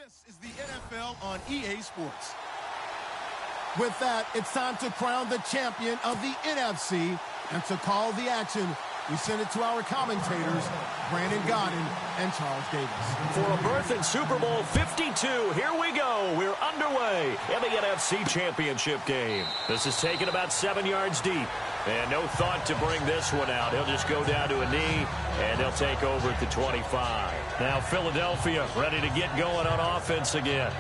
This is the NFL on EA Sports. With that, it's time to crown the champion of the NFC. And to call the action, we send it to our commentators, Brandon Godden and Charles Davis. For a berth in Super Bowl 52, here we go. We're underway in the NFC Championship game. This is taken about 7 yards deep. And no thought to bring this one out. He'll just go down to a knee, and they'll take over at the 25. Now Philadelphia ready to get going on offense again.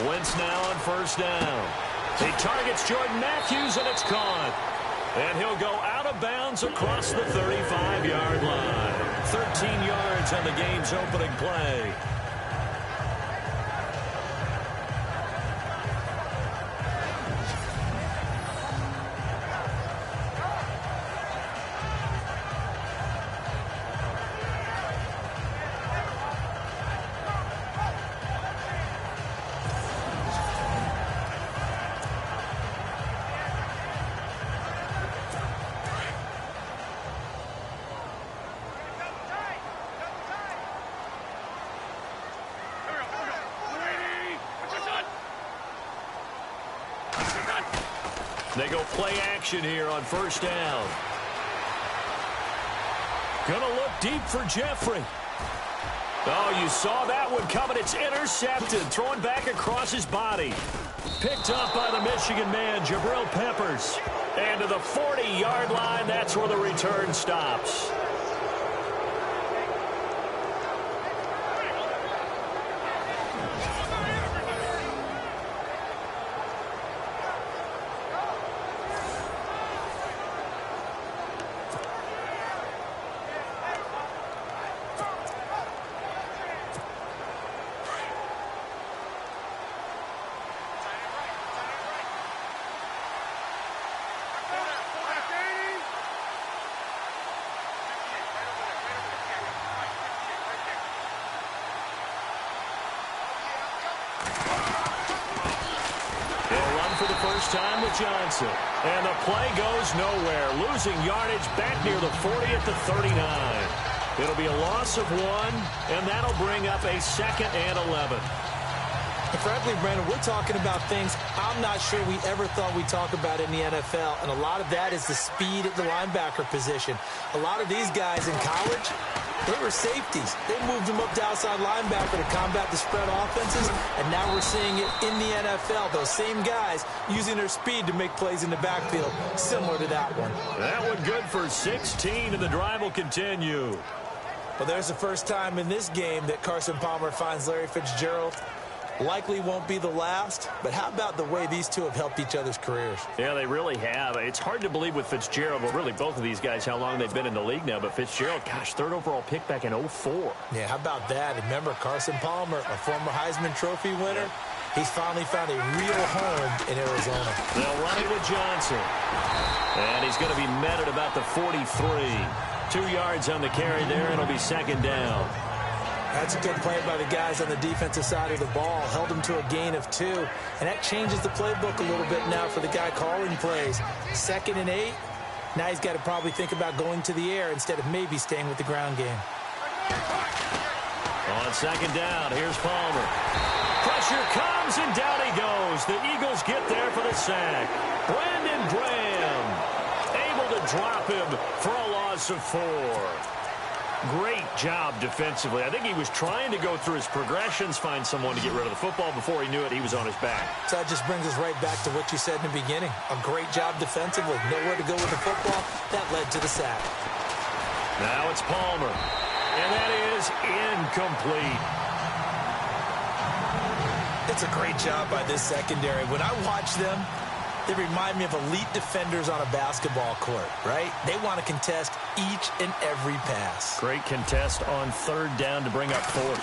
Wentz now on first down. He targets Jordan Matthews, and it's caught. And he'll go out of bounds across the 35-yard line. 13 yards on the game's opening play. They go play action here on first down. Gonna look deep for Jeffrey. Oh, you saw that one coming. It's intercepted. Thrown back across his body. Picked up by the Michigan man, Jabril Peppers. And to the 40-yard line, that's where the return stops. Time with Johnson. And the play goes nowhere. Losing yardage back near the 40 at the 39. It'll be a loss of 1, and that'll bring up a 2nd and 11. Frankly, Brandon, we're talking about things I'm not sure we ever thought we'd talk about in the NFL, and a lot of that is the speed at the linebacker position. A lot of these guys in college, they were safeties. They moved them up to outside linebacker to combat the spread offenses, and now we're seeing it in the NFL. Those same guys using their speed to make plays in the backfield, similar to that one. That one good for 16, and the drive will continue. Well, there's the first time in this game that Carson Palmer finds Larry Fitzgerald. Likely won't be the last, but how about the way these two have helped each other's careers? Yeah, they really have. It's hard to believe with Fitzgerald, but really both of these guys, how long they've been in the league now. But Fitzgerald, gosh, 3rd overall pick back in 04. Yeah, how about that? Remember, Carson Palmer, a former Heisman Trophy winner, he's finally found a real home in Arizona. They'll run it with Johnson. And he's going to be met at about the 43. 2 yards on the carry there, and it'll be 2nd down. That's a good play by the guys on the defensive side of the ball. Held them to a gain of 2. And that changes the playbook a little bit now for the guy calling plays. 2nd and 8. Now he's got to probably think about going to the air instead of maybe staying with the ground game. On 2nd down, here's Palmer. Pressure comes, and down he goes. The Eagles get there for the sack. Brandon Graham able to drop him for a loss of 4. Great job defensively. I think he was trying to go through his progressions, find someone to get rid of the football. Before he knew it, he was on his back. So that just brings us right back to what you said in the beginning. A great job defensively. Nowhere to go with the football. That led to the sack. Now it's Palmer. And that is incomplete. It's a great job by this secondary. When I watch them, they remind me of elite defenders on a basketball court, right? They want to contest each and every pass. Great contest on 3rd down to bring up 4th.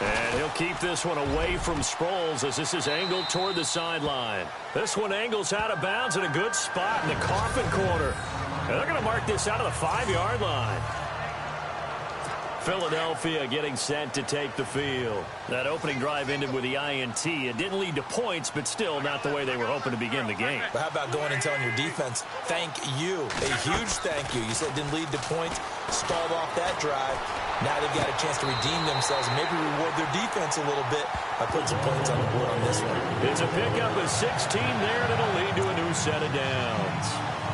And he'll keep this one away from Sproles as this is angled toward the sideline. This one angles out of bounds in a good spot in the coffin corner. And they're going to mark this out of the 5-yard line. Philadelphia getting set to take the field. That opening drive ended with the INT. It didn't lead to points, but still not the way they were hoping to begin the game. But how about going and telling your defense, thank you, a huge thank you. You said it didn't lead to points, stalled off that drive. Now they've got a chance to redeem themselves and maybe reward their defense a little bit by putting some points on the board on this one. It's a pickup of 16 there, and it'll lead to a new set of downs.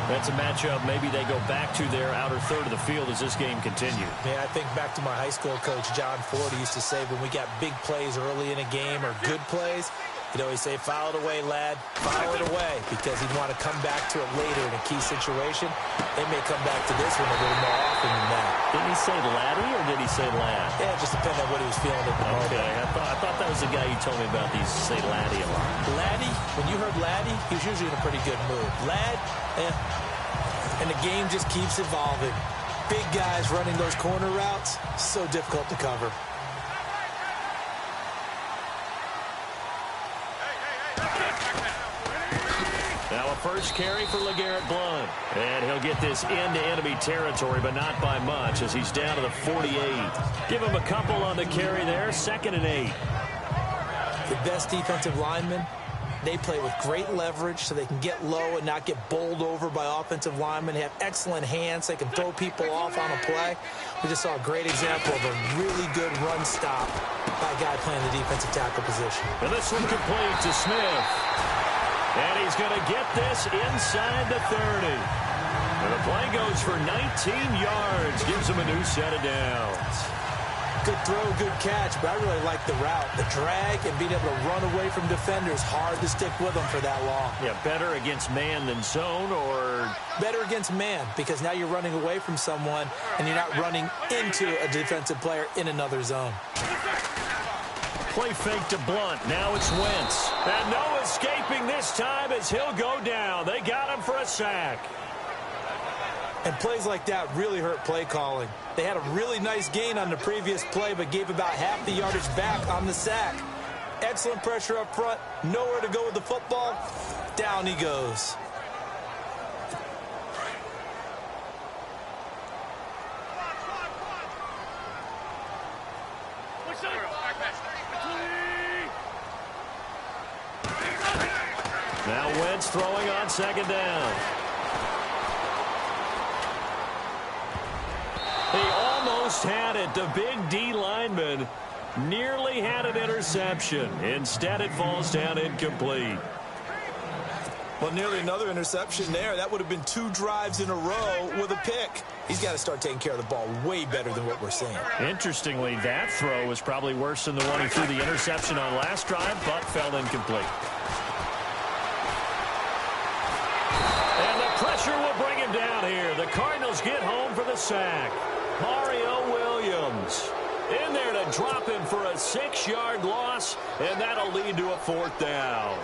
That's a matchup maybe they go back to their outer third of the field as this game continues. Yeah, I think back to my high school coach, John Ford, used to say when we got big plays early in a game or good plays, he'd always say, file it away, lad, file it away, because he'd want to come back to it later in a key situation. They may come back to this one a little more often than that. Did he say laddie or did he say lad? Yeah, it just depended on what he was feeling at the moment. Okay, I thought that was the guy you told me about. He used to say laddie a lot. Laddie, when you heard laddie, he was usually in a pretty good mood. Lad, and the game just keeps evolving. Big guys running those corner routes, so difficult to cover. Now a first carry for LeGarrette Blount. And he'll get this into enemy territory, but not by much as he's down to the 48. Give him a couple on the carry there, 2nd and 8. The best defensive linemen, they play with great leverage so they can get low and not get bowled over by offensive linemen. They have excellent hands. They can throw people off on a play. We just saw a great example of a really good run stop by a guy playing the defensive tackle position. And this one complete to Smith. And he's going to get this inside the 30. And the play goes for 19 yards. Gives him a new set of downs. Good throw, good catch, but I really like the route. The drag and being able to run away from defenders, hard to stick with them for that long. Yeah, better against man than zone, or? Better against man, because now you're running away from someone and you're not running into a defensive player in another zone. Play fake to Blount. Now it's Wentz. And no escaping this time as he'll go down. They got him for a sack. And plays like that really hurt play calling. They had a really nice gain on the previous play, but gave about half the yardage back on the sack. Excellent pressure up front. Nowhere to go with the football. Down he goes. Now Wentz throwing on 2nd down. He almost had it. The big D lineman nearly had an interception. Instead, it falls down incomplete. Well, nearly another interception there. That would have been 2 drives in a row with a pick. He's got to start taking care of the ball way better than what we're seeing. Interestingly, that throw was probably worse than the one he threw the interception on last drive, but fell incomplete. And the pressure will bring him down here. The Cardinals get home for the sack. Mario Williams in there to drop him for a 6-yard loss, and that'll lead to a 4th down.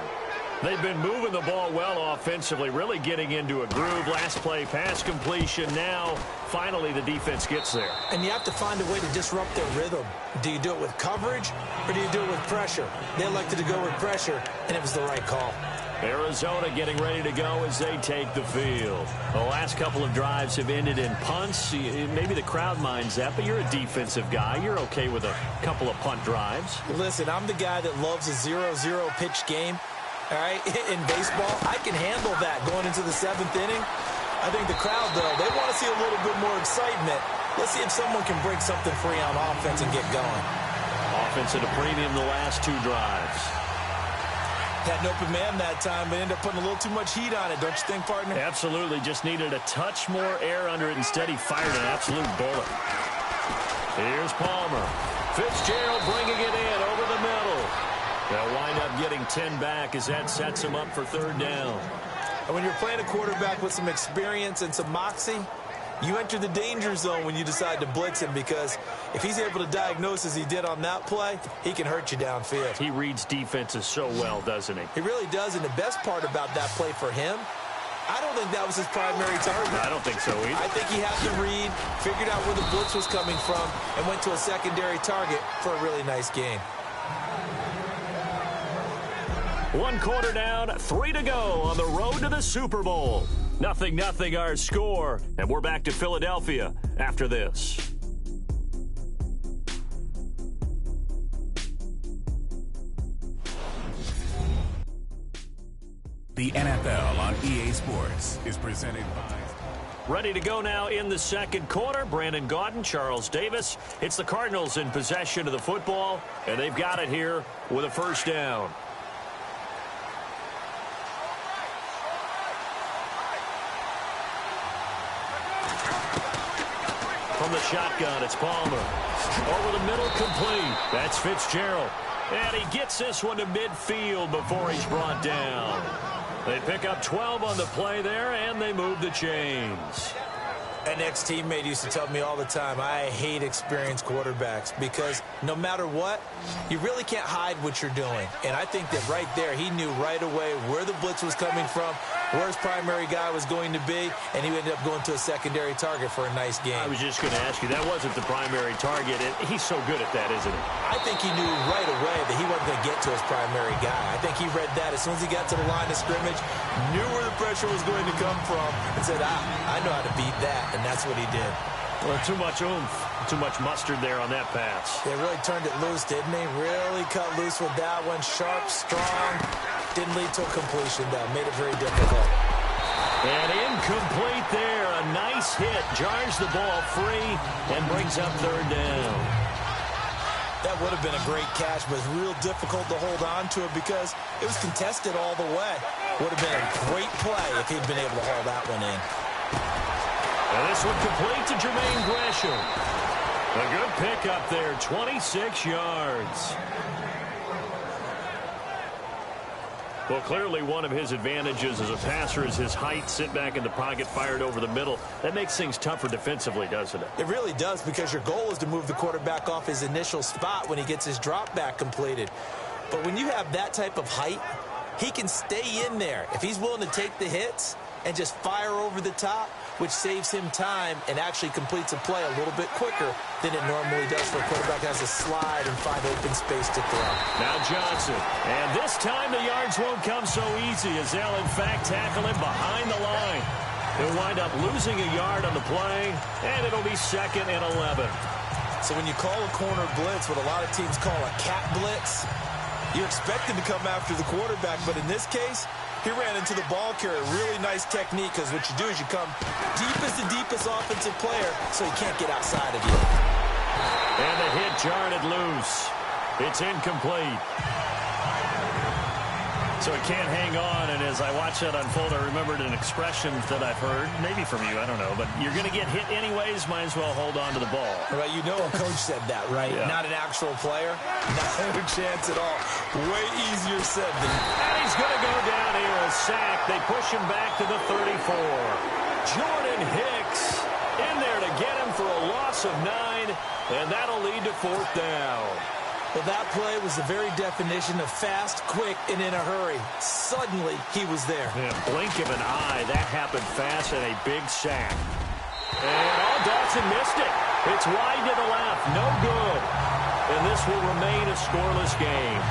They've been moving the ball well offensively, really getting into a groove. Last play, pass completion. Now, finally, the defense gets there. And you have to find a way to disrupt their rhythm. Do you do it with coverage, or do you do it with pressure? They elected to go with pressure, and it was the right call. Arizona getting ready to go as they take the field. The last couple of drives have ended in punts. Maybe the crowd minds that, but you're a defensive guy. You're okay with a couple of punt drives. Listen, I'm the guy that loves a 0-0 pitch game. All right, in baseball, I can handle that going into the 7th inning. I think the crowd, though, they want to see a little bit more excitement. Let's see if someone can break something free on offense and get going. Offense at a premium the last 2 drives. Had an open man that time, but ended up putting a little too much heat on it, don't you think, partner? Absolutely. Just needed a touch more air under it. Instead, he fired an absolute bullet. Here's Palmer. Fitzgerald bringing it in over the middle. They'll wind up getting 10 back as that sets him up for 3rd down. And when you're playing a quarterback with some experience and some moxie, you enter the danger zone when you decide to blitz him, because if he's able to diagnose as he did on that play, he can hurt you downfield. He reads defenses so well, doesn't he? He really does, and the best part about that play for him I don't think that was his primary target. I don't think so either. I think he had the read, figured out where the blitz was coming from, and went to a secondary target for a really nice gain. 1 quarter down, 3 to go on the road to the Super Bowl. 0-0 our score, and we're back to Philadelphia after this. The NFL on EA Sports is presented by... Ready to go now in the second quarter. Brandon Gaudin, Charles Davis. It's the Cardinals in possession of the football, and they've got it here with a first down. From the shotgun, it's Palmer. Over the middle, complete. That's Fitzgerald. And he gets this one to midfield before he's brought down. They pick up 12 on the play there, and they move the chains. An ex-teammate used to tell me all the time, I hate experienced quarterbacks because no matter what, you really can't hide what you're doing. And I think that right there, he knew right away where the blitz was coming from, where his primary guy was going to be, and he ended up going to a secondary target for a nice game. I was just going to ask you, that wasn't the primary target. He's so good at that, isn't he? I think he knew right away that he wasn't going to get to his primary guy. I think he read that as soon as he got to the line of scrimmage, knew where the pressure was going to come from, and said, I know how to beat that. And that's what he did. Well, too much oomph, too much mustard there on that pass. They really turned it loose, didn't they? Really cut loose with that one. Sharp, strong. Didn't lead to a completion, though. Made it very difficult. And incomplete there. A nice hit. Jars the ball free and brings up third down. That would have been a great catch, but it's real difficult to hold on to it because it was contested all the way. Would have been a great play if he'd been able to haul that one in. And this one complete to Jermaine Gresham. A good pickup there, 26 yards. Well, clearly one of his advantages as a passer is his height. Sit back in the pocket, fired over the middle. That makes things tougher defensively, doesn't it? It really does, because your goal is to move the quarterback off his initial spot when he gets his drop back completed. But when you have that type of height, he can stay in there. If he's willing to take the hits and just fire over the top, which saves him time and actually completes a play a little bit quicker than it normally does for a quarterback has to slide and find open space to throw. Now Johnson. And this time the yards won't come so easy as they'll, in fact, tackle him behind the line. He'll wind up losing a yard on the play, and it'll be 2nd and 11. So when you call a corner blitz, what a lot of teams call a cat blitz, you're expected to come after the quarterback, but in this case, he ran into the ball carrier. Really nice technique, because what you do is you come deepest offensive player so he can't get outside of you. And the hit jarred it loose. It's incomplete. So it can't hang on, and as I watch that unfold, I remembered an expression that I've heard, maybe from you, I don't know, but you're going to get hit anyways, might as well hold on to the ball. Right, you know a coach said that, right? Yeah. Not an actual player. No chance at all. Way easier said than... And he's going to go down here, a sack. They push him back to the 34. Jordan Hicks in there to get him for a loss of 9, and that'll lead to 4th down. Well, that play was the very definition of fast, quick, and in a hurry. Suddenly, he was there. Yeah, blink of an eye. That happened fast and a big sack. And Dawson missed it. It's wide to the left. No good. And this will remain a scoreless game.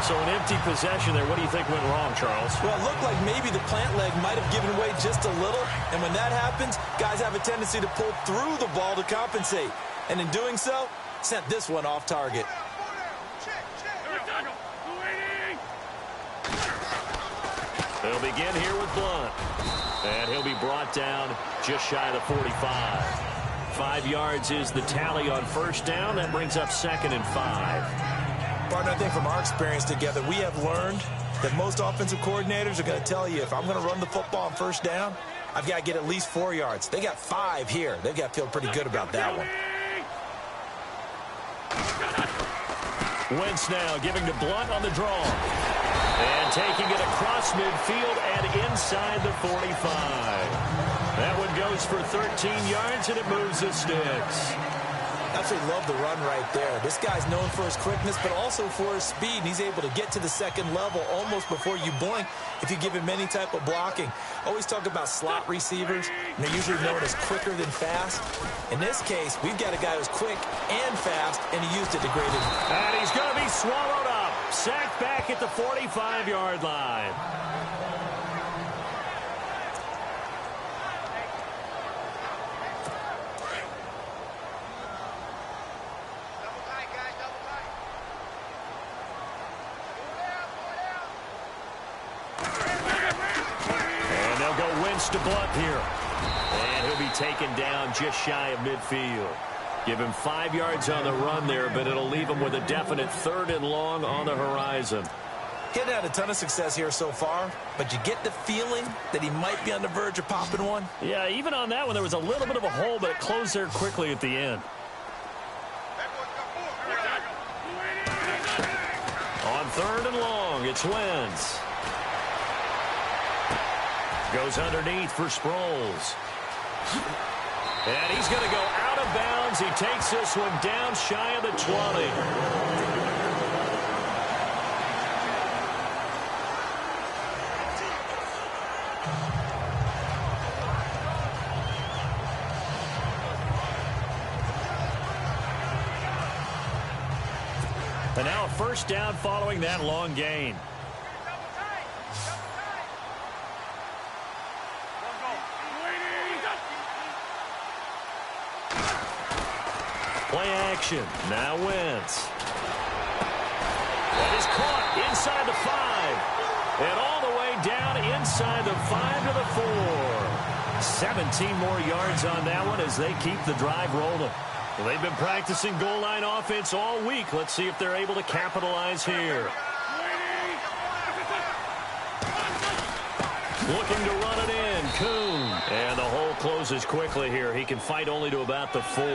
So an empty possession there. What do you think went wrong, Charles? Well, it looked like maybe the plant leg might have given way just a little. And when that happens, guys have a tendency to pull through the ball to compensate. And in doing so, sent this one off target. They'll begin here with Blunt. And he'll be brought down just shy of the 45. 5 yards is the tally on first down. That brings up 2nd and 5. Partner, I think from our experience together, we have learned that most offensive coordinators are going to tell you, if I'm going to run the football on first down, I've got to get at least 4 yards. They got 5 here. They've got to feel pretty good about that one. Wentz now giving to Blunt on the draw. And taking it across midfield and inside the 45. That one goes for 13 yards, and it moves the sticks. Absolutely love the run right there. This guy's known for his quickness, but also for his speed. And he's able to get to the second level almost before you blink if you give him any type of blocking. Always talk about slot receivers, and they're usually known as quicker than fast. In this case, we've got a guy who's quick and fast, and he used it to great advantage. And he's going to be swallowed up. Sacked back at the 45-yard line. To Blunt here. And he'll be taken down just shy of midfield. Give him 5 yards on the run there, but it'll leave him with a definite 3rd and long on the horizon. He hasn't had a ton of success here so far, but you get the feeling that he might be on the verge of popping one. Yeah, even on that one, there was a little bit of a hole, but it closed there quickly at the end. On 3rd and long, it's Wentz. Goes underneath for Sproles. And he's going to go out of bounds. He takes this one down shy of the 20. And now a first down following that long gain. Play action. Now Wentz. That is caught inside the 5. And all the way down inside the 5 to the 4. 17 more yards on that one as they keep the drive rolling. Well, they've been practicing goal line offense all week. Let's see if they're able to capitalize here. Looking to run it in. Kuhn. And the hole closes quickly here. He can fight only to about the 4.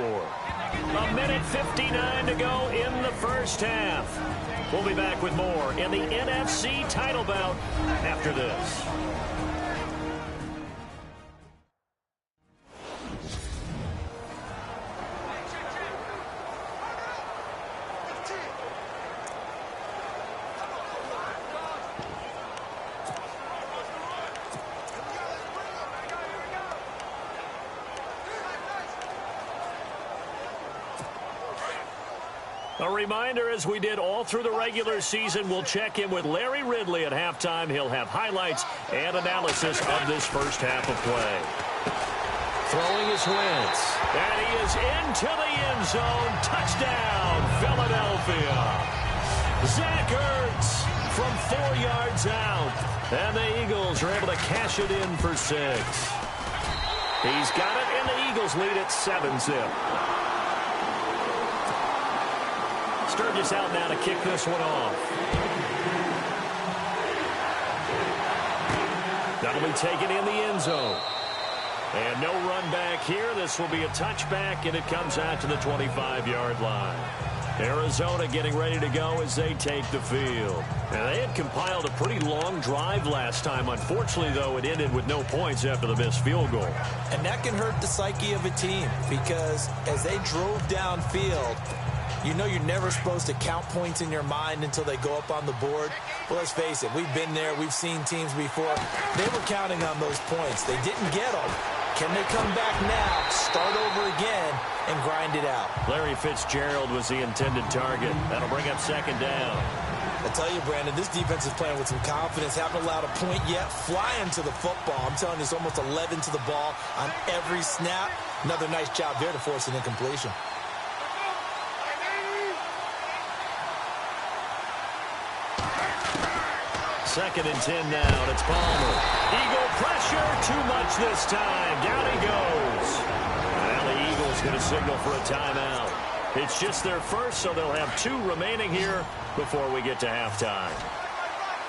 A minute 59 to go in the first half. We'll be back with more in the NFC title bout after this. A reminder, as we did all through the regular season, we'll check in with Larry Ridley at halftime. He'll have highlights and analysis of this first half of play. Throwing is Wentz. And he is into the end zone. Touchdown, Philadelphia. Zach Ertz from 4 yards out. And the Eagles are able to cash it in for 6. He's got it, and the Eagles lead at 7-zip. Sturgis out now to kick this one off. That'll be taken in the end zone. And no run back here. This will be a touchback, and it comes out to the 25-yard line. Arizona getting ready to go as they take the field. And they had compiled a pretty long drive last time. Unfortunately, though, it ended with no points after the missed field goal. And that can hurt the psyche of a team because as they drove downfield, you know you're never supposed to count points in your mind until they go up on the board. Well, let's face it, we've been there. We've seen teams before. They were counting on those points. They didn't get them. Can they come back now, start over again, and grind it out? Larry Fitzgerald was the intended target. That'll bring up second down. I tell you, Brandon, this defense is playing with some confidence. Haven't allowed a point yet. Flying to the football. I'm telling you, it's almost 11 to the ball on every snap. Another nice job there to force an incompletion. Second and 10 now, and it's Palmer. Eagle pressure, too much this time. Down he goes. And the Eagles going to signal for a timeout. It's just their first, so they'll have 2 remaining here before we get to halftime.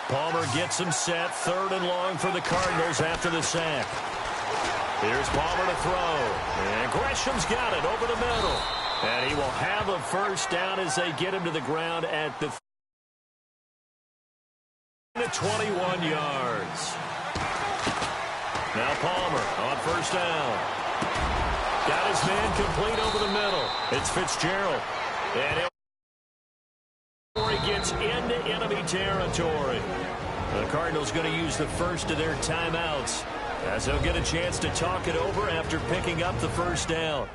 Palmer gets him set. 3rd and long for the Cardinals after the sack. Here's Palmer to throw. And Gresham's got it over the middle. And he will have a first down as they get him to the ground at the 21 yards. Now Palmer on first down. Got his man complete over the middle. It's Fitzgerald. And he gets into enemy territory. The Cardinals going to use the first of their timeouts as they'll get a chance to talk it over after picking up the first down.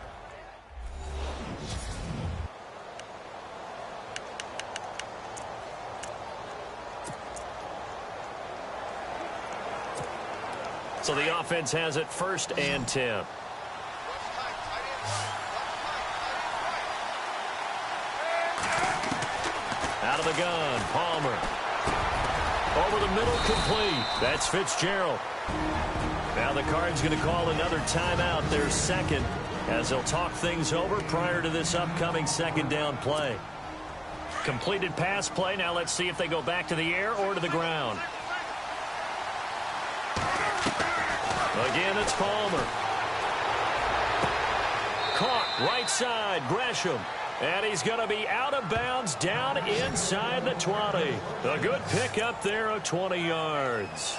So the offense has it 1st and 10. Out of the gun, Palmer. Over the middle, complete. That's Fitzgerald. Now the Cards going to call another timeout, their second, as they'll talk things over prior to this upcoming second down play. Completed pass play. Now let's see if they go back to the air or to the ground. Again, it's Palmer. Caught right side, Gresham. And he's going to be out of bounds down inside the 20. A good pickup there of 20 yards.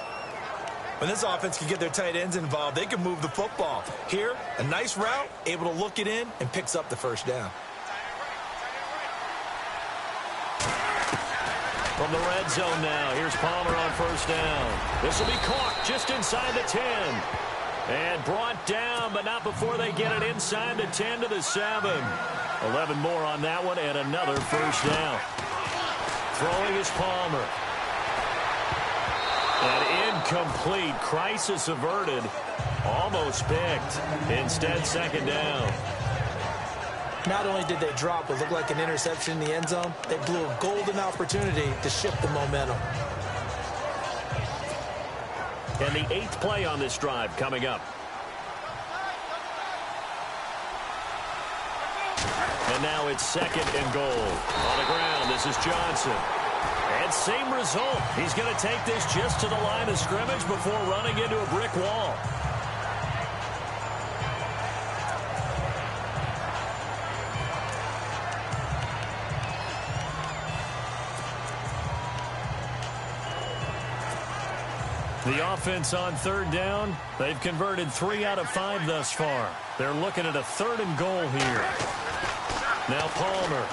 When this offense can get their tight ends involved, they can move the football. Here, a nice route, able to look it in, and picks up the first down. From the red zone now, here's Palmer on first down. This will be caught just inside the 10. And brought down, but not before they get it inside the 10 to the 7. 11 more on that one, and another first down. Throwing is Palmer. An incomplete, crisis averted, almost picked. Instead, second down. Not only did they drop what looked like an interception in the end zone, they blew a golden opportunity to shift the momentum. And the 8th play on this drive coming up. And now it's 2nd and goal. On the ground, this is Johnson. And same result. He's going to take this just to the line of scrimmage before running into a brick wall. The offense on 3rd down, they've converted 3 out of 5 thus far. They're looking at a 3rd and goal here. Now Palmer.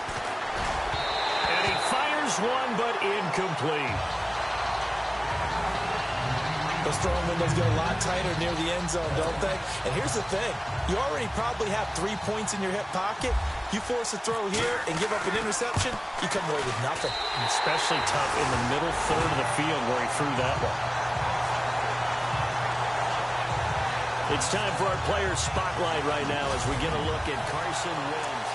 And he fires one, but incomplete. Those throwing windows get a lot tighter near the end zone, don't they? And here's the thing. You already probably have 3 points in your hip pocket. You force a throw here and give up an interception, you come away with nothing. Especially tough in the middle third of the field where he threw that one. It's time for our player spotlight right now as we get a look at Carson Wentz.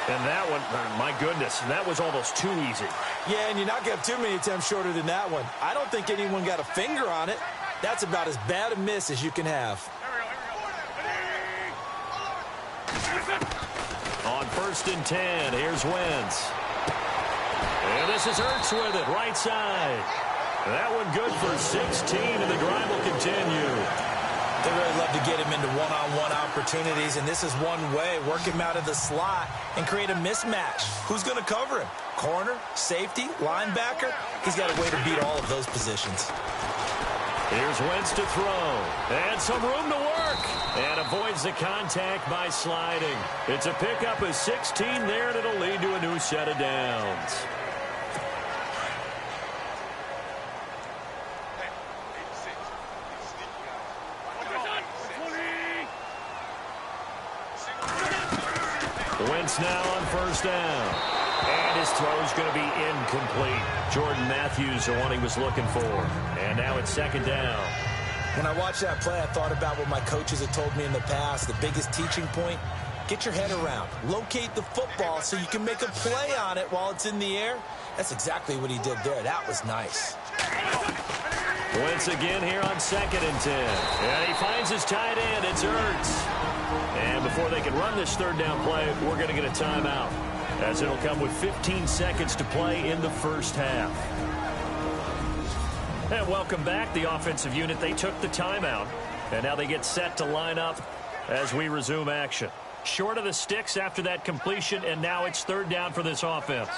And that one, my goodness, that was almost too easy. Yeah, and you're not going to have too many attempts shorter than that one. I don't think anyone got a finger on it. That's about as bad a miss as you can have. On 1st and 10, here's Wentz. And this is Ertz with it, right side. That one good for 16, and the drive will continue. They really love to get him into one-on-one opportunities, and this is one way. Work him out of the slot and create a mismatch. Who's going to cover him? Corner, safety, linebacker? He's got a way to beat all of those positions. Here's Wentz to throw. And some room to work. And avoids the contact by sliding. It's a pickup of 16 there, and it'll lead to a new set of downs. Wentz now on 1st down. And his throw's going to be incomplete. Jordan Matthews, the one he was looking for. And now it's 2nd down. When I watched that play, I thought about what my coaches have told me in the past. The biggest teaching point, get your head around. Locate the football so you can make a play on it while it's in the air. That's exactly what he did there. That was nice. Wentz again here on 2nd and 10. And he finds his tight end. It's Ertz. And before they can run this 3rd down play, we're going to get a timeout, as it'll come with 15 seconds to play in the first half. And welcome back, the offensive unit. They took the timeout, and now they get set to line up as we resume action. Short of the sticks after that completion, and now it's 3rd down for this offense.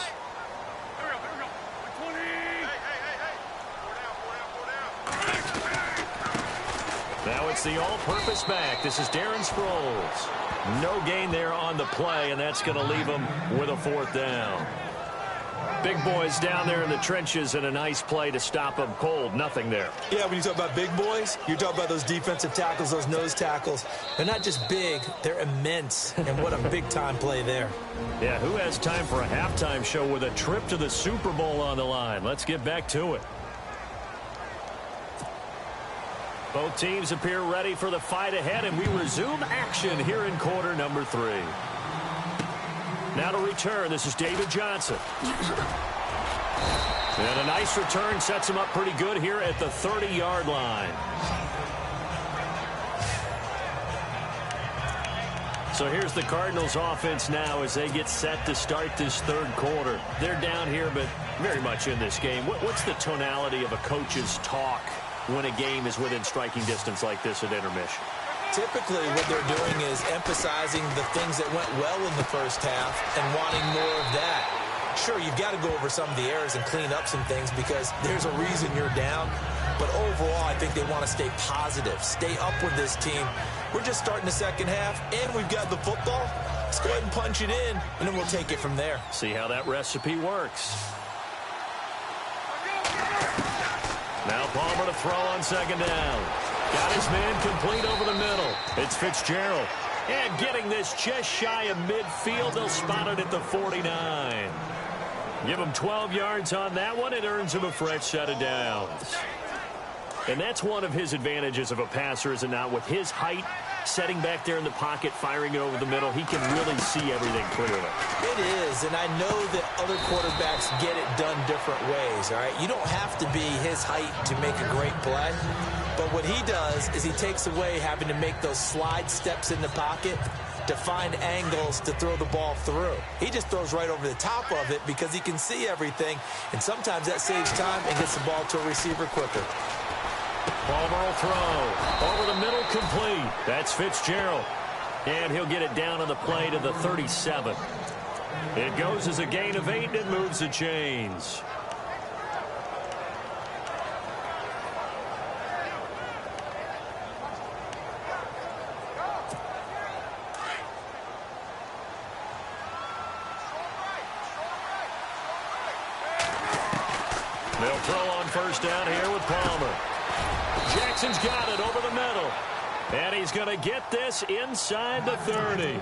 Now it's the all-purpose back. This is Darren Sproles. No gain there on the play, and that's going to leave him with a 4th down. Big boys down there in the trenches, and a nice play to stop them cold. Nothing there. Yeah, when you talk about big boys, you're talking about those defensive tackles, those nose tackles. They're not just big, they're immense. And what a big-time play there. Yeah, who has time for a halftime show with a trip to the Super Bowl on the line? Let's get back to it. Both teams appear ready for the fight ahead, and we resume action here in quarter number 3. Now to return, this is David Johnson. And a nice return sets him up pretty good here at the 30-yard line. So here's the Cardinals offense now as they get set to start this 3rd quarter. They're down here, but very much in this game. What's the tonality of a coach's talk when a game is within striking distance like this at intermission? Typically, what they're doing is emphasizing the things that went well in the first half and wanting more of that. Sure, you've got to go over some of the errors and clean up some things because there's a reason you're down. But overall, I think they want to stay positive, stay up with this team. We're just starting the second half, and we've got the football. Let's go ahead and punch it in, and then we'll take it from there. See how that recipe works. Now Palmer to throw on 2nd down. Got his man complete over the middle. It's Fitzgerald. And getting this just shy of midfield. They'll spot it at the 49. Give him 12 yards on that one. It earns him a fresh set of downs. And that's one of his advantages of a passer, is it not? With his height, setting back there in the pocket, firing it over the middle, he can really see everything clearly. It is, and I know that other quarterbacks get it done different ways, all right? You don't have to be his height to make a great play. But what he does is he takes away having to make those slide steps in the pocket to find angles to throw the ball through. He just throws right over the top of it because he can see everything, and sometimes that saves time and gets the ball to a receiver quicker. Palmer will throw. Over the middle, complete. That's Fitzgerald. And he'll get it down on the play to the 37. It goes as a gain of 8 and moves the chains. They'll throw on 1st down here with Palmer. Jackson's got it over the middle. And he's going to get this inside the 30.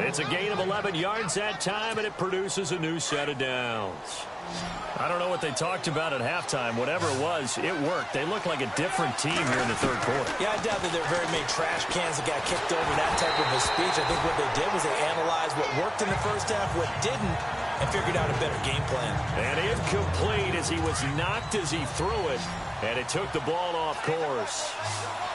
It's a gain of 11 yards that time, and it produces a new set of downs. I don't know what they talked about at halftime. Whatever it was, it worked. They look like a different team here in the 3rd quarter. Yeah, I doubt that there are very many trash cans that got kicked over, that type of a speech. I think what they did was they analyzed what worked in the first half, what didn't, and figured out a better game plan. And incomplete as he was knocked as he threw it, and it took the ball off course.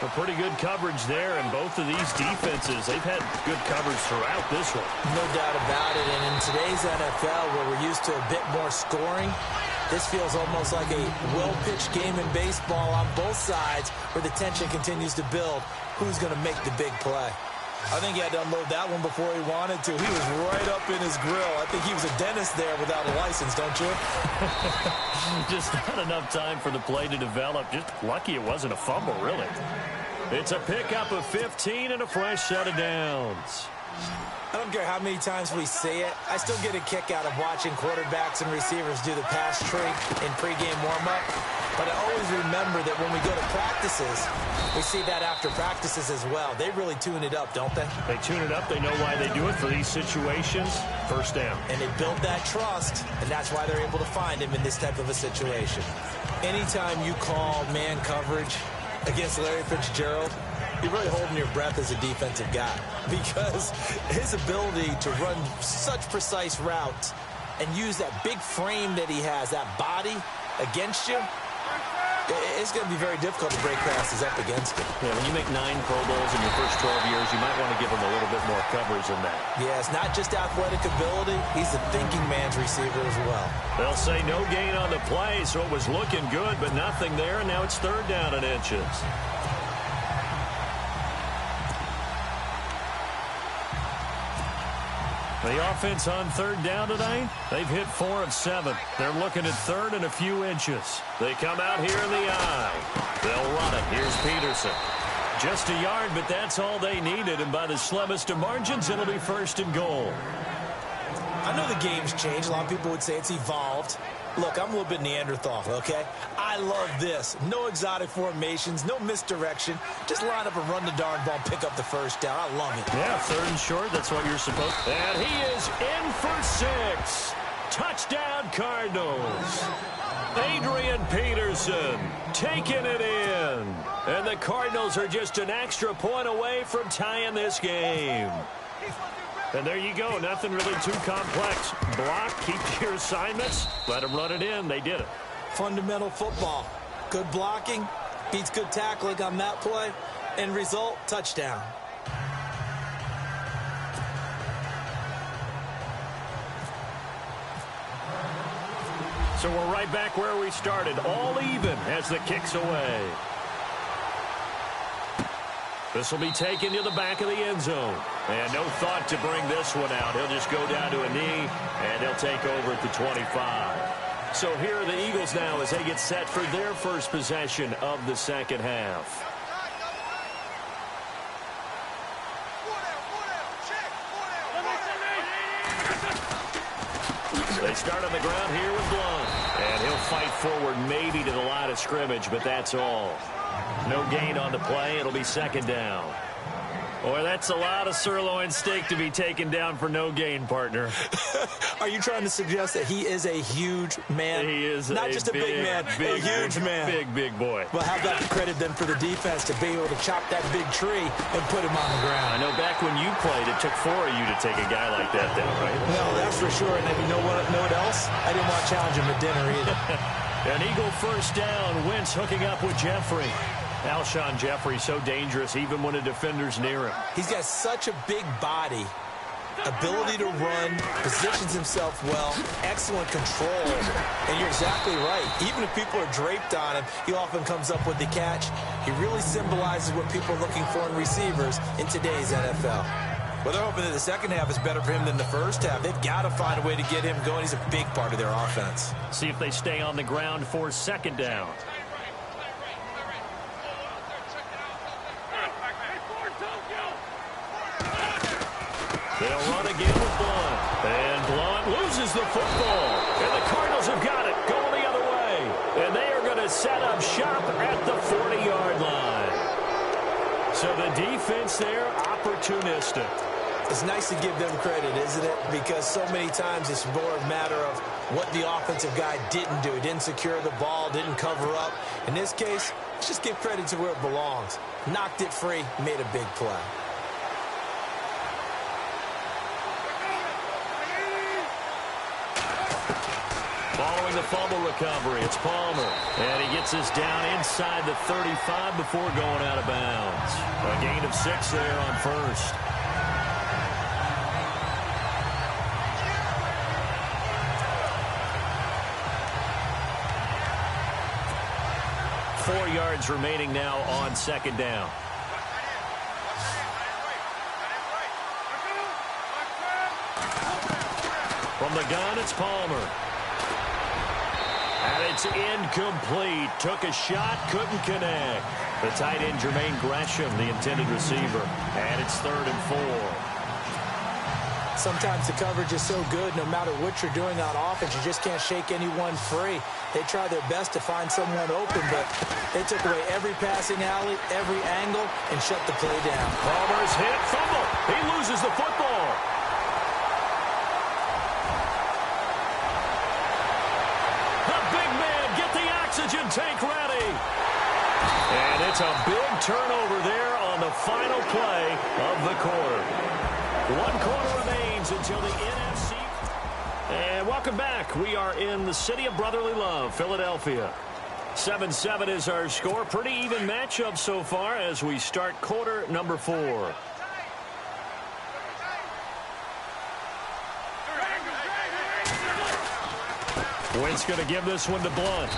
A pretty good coverage there, and both of these defenses, they've had good coverage throughout this one. No doubt about it, and in today's NFL, where we're used to a bit more scoring, this feels almost like a well-pitched game in baseball on both sides, where the tension continues to build. Who's going to make the big play? I think he had to unload that one before he wanted to. He was right up in his grill. I think he was a dentist there without a license, don't you? Just not enough time for the play to develop. Just lucky it wasn't a fumble, really. It's a pickup of 15 and a fresh set of downs. I don't care how many times we say it. I still get a kick out of watching quarterbacks and receivers do the pass trick in pregame warm-up. But I always remember that when we go to practices, we see that after practices as well. They really tune it up, don't they? They tune it up. They know why they do it for these situations. 1st down. And they build that trust, and that's why they're able to find him in this type of a situation. Anytime you call man coverage against Larry Fitzgerald, you're really holding your breath as a defensive guy because his ability to run such precise routes and use that big frame that he has, that body against you, it's going to be very difficult to break passes up against him. Yeah, when you make 9 Pro Bowls in your first 12 years, you might want to give him a little bit more coverage than that. Yeah, it's not just athletic ability. He's a thinking man's receiver as well. They'll say no gain on the play, so it was looking good, but nothing there, and now it's 3rd down and inches. The offense on 3rd down tonight, they've hit 4 of 7. They're looking at 3rd and a few inches. They come out here in the I. They'll run it. Here's Peterson. Just a yard, but that's all they needed, and by the slimmest of margins, it'll be 1st and goal. I know the game's changed. A lot of people would say it's evolved. Look, I'm a little bit Neanderthal, okay? I love this. No exotic formations, no misdirection. Just line up and run the darn ball, pick up the first down. I love it. Yeah, 3rd and short. That's what you're supposed to. And he is in for 6. Touchdown, Cardinals. Adrian Peterson taking it in. And the Cardinals are just an extra point away from tying this game. And there you go. Nothing really too complex. Block, keep your assignments, let them run it in. They did it. Fundamental football. Good blocking beats good tackling on that play. End result, touchdown. So we're right back where we started. All even as the kick's away. This will be taken to the back of the end zone. And no thought to bring this one out. He'll just go down to a knee, and he'll take over at the 25. So here are the Eagles now as they get set for their first possession of the second half. They start on the ground here with Blunt. And he'll fight forward maybe to the line of scrimmage, but that's all. No gain on the play. It'll be 2nd down. Boy, that's a lot of sirloin steak to be taken down for no gain, partner. Are you trying to suggest that he is a huge man? He is not just a big man, a huge man. Big boy. Well, how about the credit then for the defense to be able to chop that big tree and put him on the ground? I know back when you played, it took 4 of you to take a guy like that down, right? No, that's for sure. And then you know what else? I didn't want to challenge him at dinner either. An Eagle 1st down. Wentz hooking up with Jeffrey. Alshon Jeffrey so dangerous even when a defender's near him. He's got such a big body, ability to run, positions himself well, excellent control. And you're exactly right. Even if people are draped on him, he often comes up with the catch. He really symbolizes what people are looking for in receivers in today's NFL. Well, they're hoping that the second half is better for him than the first half. They've got to find a way to get him going. He's a big part of their offense. See if they stay on the ground for 2nd down. They'll run again with Blunt. And Blunt loses the football. And the Cardinals have got it going the other way. And they are going to set up shop at the 40-yard line. So the defense there, opportunistic. It's nice to give them credit, isn't it? Because so many times it's more a matter of what the offensive guy didn't do. He didn't secure the ball, didn't cover up. In this case, let's just give credit to where it belongs. Knocked it free, made a big play. Following the fumble recovery, it's Palmer. And he gets us down inside the 35 before going out of bounds. A gain of 6 there on 1st. Four yards remaining now on 2nd down. From the gun, it's Palmer. And it's incomplete. Took a shot, couldn't connect. The tight end, Jermaine Gresham, the intended receiver. And it's 3rd and 4. Sometimes the coverage is so good, no matter what you're doing on offense, you just can't shake anyone free. They try their best to find someone open, but they took away every passing alley, every angle, and shut the play down. Palmer's hit, fumble. He loses the football. The big man, get the oxygen tank ready. And it's a big turnover there on the final play of the quarter. 1 quarter remains until the NFC. And welcome back. We are in the city of brotherly love, Philadelphia. 7-7 is our score. Pretty even matchup so far as we start quarter number 4. Wentz going to give this one to Blunt.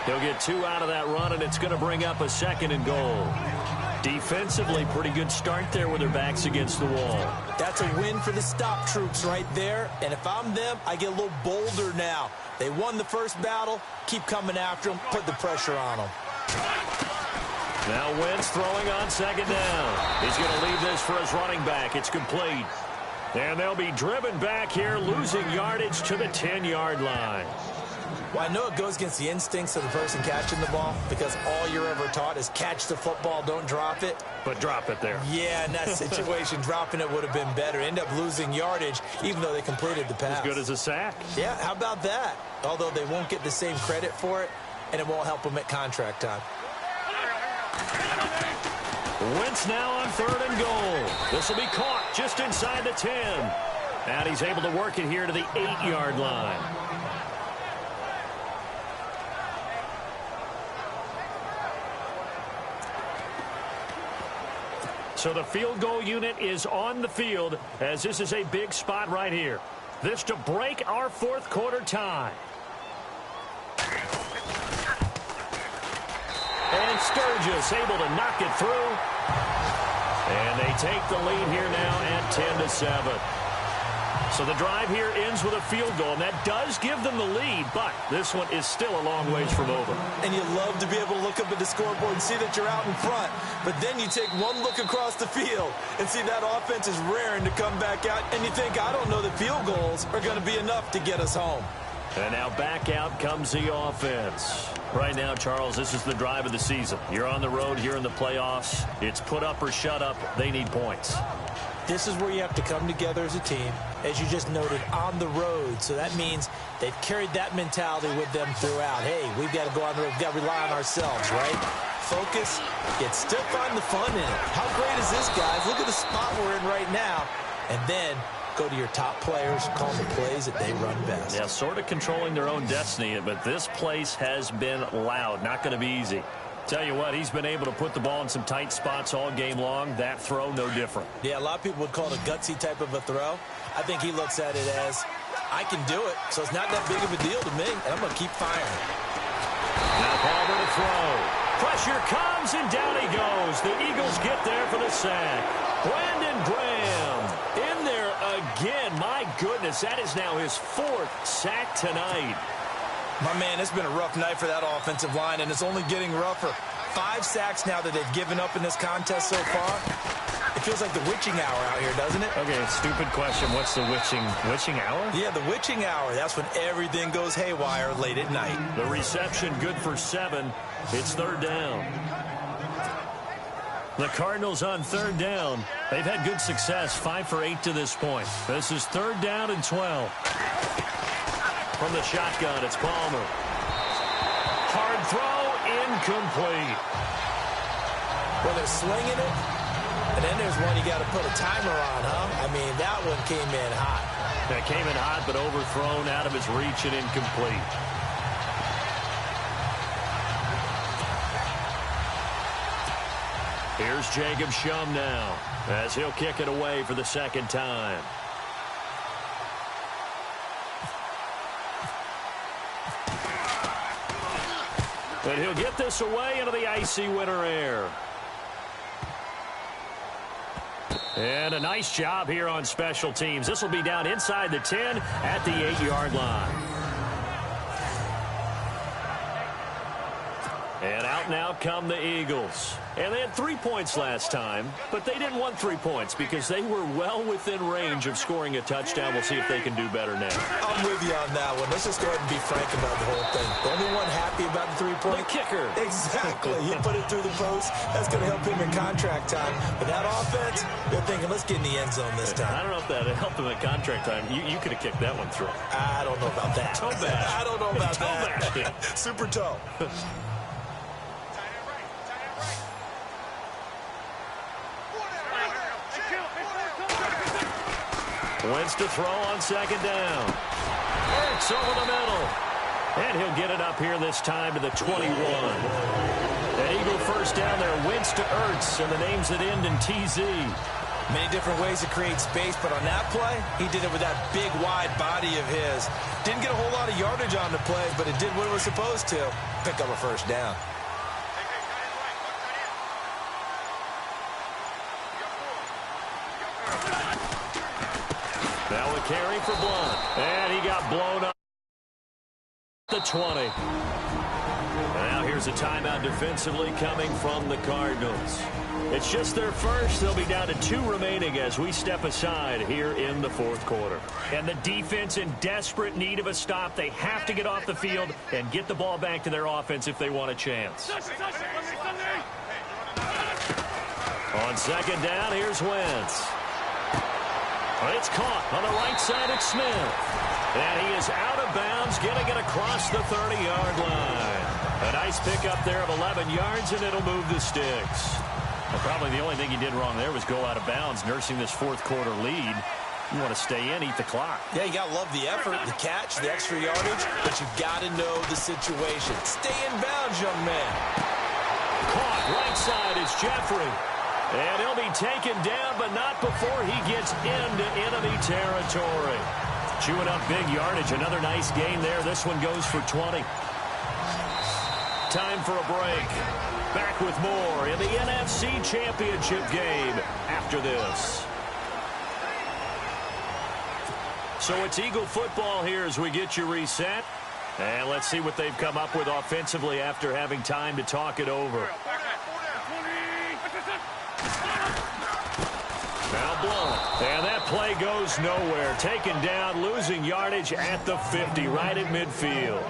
He'll get 2 out of that run, and it's going to bring up a 2nd and goal. Defensively, pretty good start there with their backs against the wall. That's a win for the stop troops right there. And if I'm them, I get a little bolder now. They won the first battle. Keep coming after them. Put the pressure on them. Now Wentz throwing on second down. He's going to leave this for his running back. It's complete. And they'll be driven back here, losing yardage to the 10-yard line. Well, I know it goes against the instincts of the person catching the ball because all you're ever taught is catch the football, don't drop it. But drop it there. Yeah, in that situation, dropping it would have been better. End up losing yardage, even though they completed the pass. As good as a sack. Yeah, how about that? Although they won't get the same credit for it, and it won't help them at contract time. Wentz now on 3rd and goal. This will be caught just inside the 10. And he's able to work it here to the 8-yard line. So the field goal unit is on the field as this is a big spot right here. This to break our 4th quarter tie. And Sturgis able to knock it through. And they take the lead here now at 10-7. So the drive here ends with a field goal, and that does give them the lead, but this one is still a long ways from over. And you love to be able to look up at the scoreboard and see that you're out in front, but then you take one look across the field and see that offense is raring to come back out, and you think, I don't know that field goals are going to be enough to get us home. And now back out comes the offense. Right now, Charles, this is the drive of the season. You're on the road here in the playoffs. It's put up or shut up. They need points. This is where you have to come together as a team, as you just noted, on the road. So that means they've carried that mentality with them throughout. Hey, we've got to go on the road. We've got to rely on ourselves, right? Focus, yet still find the fun in it. How great is this, guys? Look at the spot we're in right now. And then go to your top players, call the plays that they run best. Yeah, sort of controlling their own destiny, but this place has been loud. Not going to be easy. Tell you what, he's been able to put the ball in some tight spots all game long. That throw, no different. Yeah, a lot of people would call it a gutsy type of a throw. I think he looks at it as, I can do it, so it's not that big of a deal to me, and I'm going to keep firing. Now Palmer to throw. Pressure comes, and down he goes. The Eagles get there for the sack. Brandon Graham in there again. My goodness, that is now his 4th sack tonight. My man, it's been a rough night for that offensive line, and it's only getting rougher. 5 sacks now that they've given up in this contest so far. It feels like the witching hour out here, doesn't it? Okay, stupid question. What's the witching hour? Yeah, the witching hour. That's when everything goes haywire late at night. The reception good for 7. It's 3rd down. The Cardinals on 3rd down. They've had good success, 5 for 8 to this point. This is 3rd down and 12. From the shotgun, it's Palmer. Hard throw, incomplete. Well, they're slinging it, and then there's one you got to put a timer on, huh? I mean, that one came in hot. That came in hot, but overthrown out of his reach and incomplete. Here's Jacob Shum now, as he'll kick it away for the 2nd time. And he'll get this away into the icy winter air. And a nice job here on special teams. This will be down inside the 10 at the 8-yard line. And out now come the Eagles. And they had 3 points last time, but they didn't want 3 points because they were well within range of scoring a touchdown. We'll see if they can do better now. I'm with you on that one. Let's just go ahead and be frank about the whole thing. The only one happy about the 3-point? The kicker. Exactly. He put it through the post. That's going to help him in contract time. But that offense, they're thinking, let's get in the end zone this time. I don't know if that helped him at contract time. You could have kicked that one through. I don't know about that. Toe bash. I don't know about toe that. Bash. Super toe. Wentz to throw on 2nd down. Ertz over the middle. And he'll get it up here this time to the 21. An Eagle 1st down there. Wentz to Ertz, and the names that end in TZ. Many different ways to create space, but on that play, he did it with that big, wide body of his. Didn't get a whole lot of yardage on the play, but it did what it was supposed to. Pick up a 1st down. Now a carry for Blunt. And he got blown up. The 20. Now here's a timeout defensively coming from the Cardinals. It's just their first. They'll be down to 2 remaining as we step aside here in the fourth quarter. And the defense in desperate need of a stop. They have to get off the field and get the ball back to their offense if they want a chance. On second down, here's Wentz. It's caught on the right side of Smith. And he is out of bounds, getting it across the 30-yard line. A nice pickup there of 11 yards, and it'll move the sticks. Well, probably the only thing he did wrong there was go out of bounds, nursing this fourth quarter lead. You want to stay in, eat the clock. Yeah, you got to love the effort, the catch, the extra yardage, but you've got to know the situation. Stay in bounds, young man. Caught right side is Jeffrey. And he'll be taken down, but not before he gets into enemy territory. Chewing up big yardage. Another nice gain there. This one goes for 20. Time for a break. Back with more in the NFC Championship game after this. So it's Eagle football here as we get you reset. And let's see what they've come up with offensively after having time to talk it over. Now blown. And that play goes nowhere. Taken down, losing yardage at the 50, right at midfield.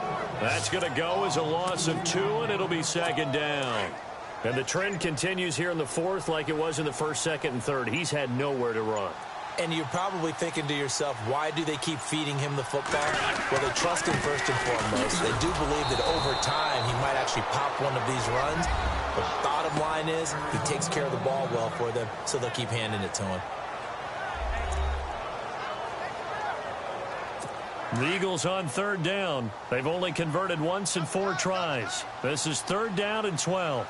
That's going to go as a loss of 2, and it'll be second down. And the trend continues here in the fourth like it was in the first, second, and third. He's had nowhere to run. And you're probably thinking to yourself, why do they keep feeding him the football? Well, they trust him first and foremost. They do believe that over time he might actually pop one of these runs. The bottom line is he takes care of the ball well for them, so they'll keep handing it to him. The Eagles on third down. They've only converted once in 4 tries. This is third down and 12.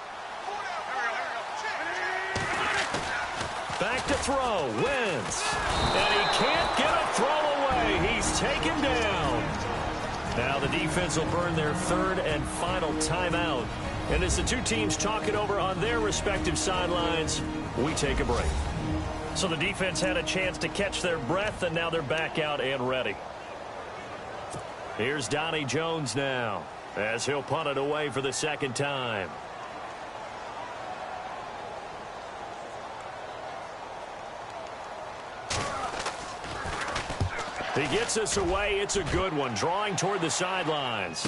Back to throw. Wentz. And he can't get a throw away. He's taken down. Now the defense will burn their third and final timeout. And as the two teams talk it over on their respective sidelines, we take a break. So the defense had a chance to catch their breath, and now they're back out and ready. Here's Donnie Jones now as he'll punt it away for the second time. He gets us away. It's a good one, drawing toward the sidelines.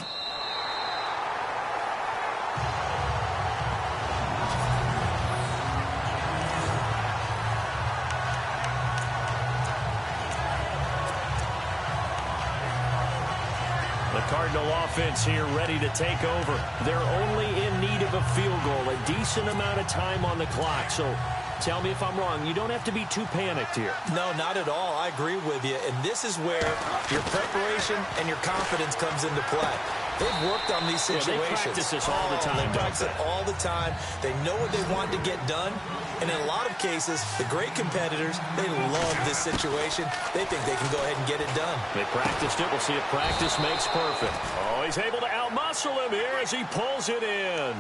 The Cardinal offense here ready to take over. They're only in need of a field goal, a decent amount of time on the clock. So tell me if I'm wrong. You don't have to be too panicked here. No, not at all. I agree with you. And this is where your preparation and your confidence comes into play. They've worked on these situations. Yeah, they practice this all the time. They practice it all the time. They know what they want to get done. And in a lot of cases, the great competitors, they love this situation. They think they can go ahead and get it done. They practiced it. We'll see if practice makes perfect. Oh, he's able to outmuscle him here as he pulls it in.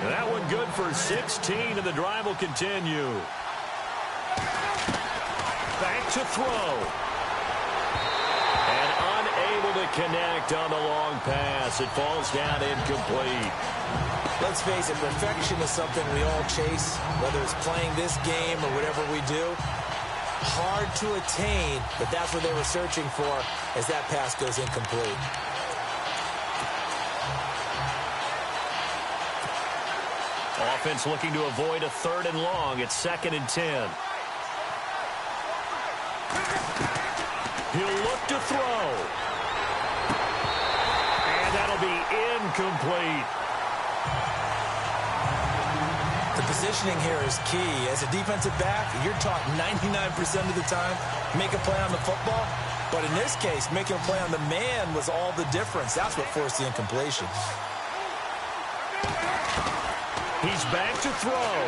And that one good for 16, and the drive will continue. Back to throw. And unable to connect on the long pass. It falls down incomplete. Let's face it, perfection is something we all chase, whether it's playing this game or whatever we do. Hard to attain, but that's what they were searching for as that pass goes incomplete. Offense looking to avoid a third and long. It's 2nd and 10. He'll look to throw. And that'll be incomplete. The positioning here is key. As a defensive back, you're taught 99% of the time, make a play on the football. But in this case, making a play on the man was all the difference. That's what forced the incompletion. He's back to throw.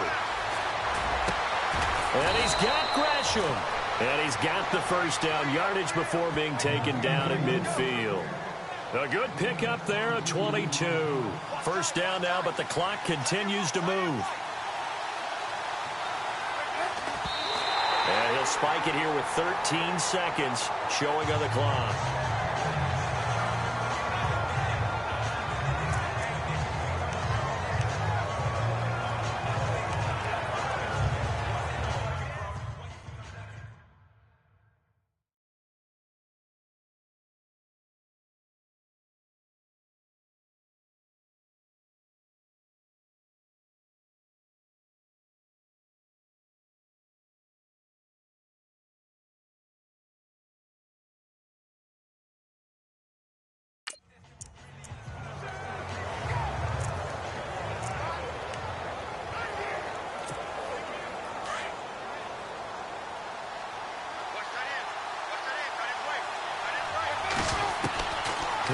And he's got Gresham. And he's got the first down yardage before being taken down in midfield. A good pickup there at 22. First down now, but the clock continues to move. And he'll spike it here with 13 seconds showing on the clock.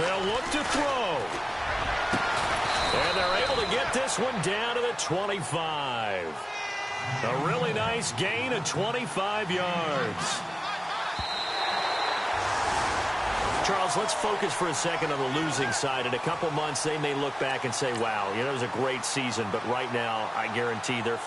They'll look to throw. And they're able to get this one down to the 25. A really nice gain of 25 yards. Charles, let's focus for a second on the losing side. In a couple months, they may look back and say, wow, it was a great season. But right now, I guarantee they're...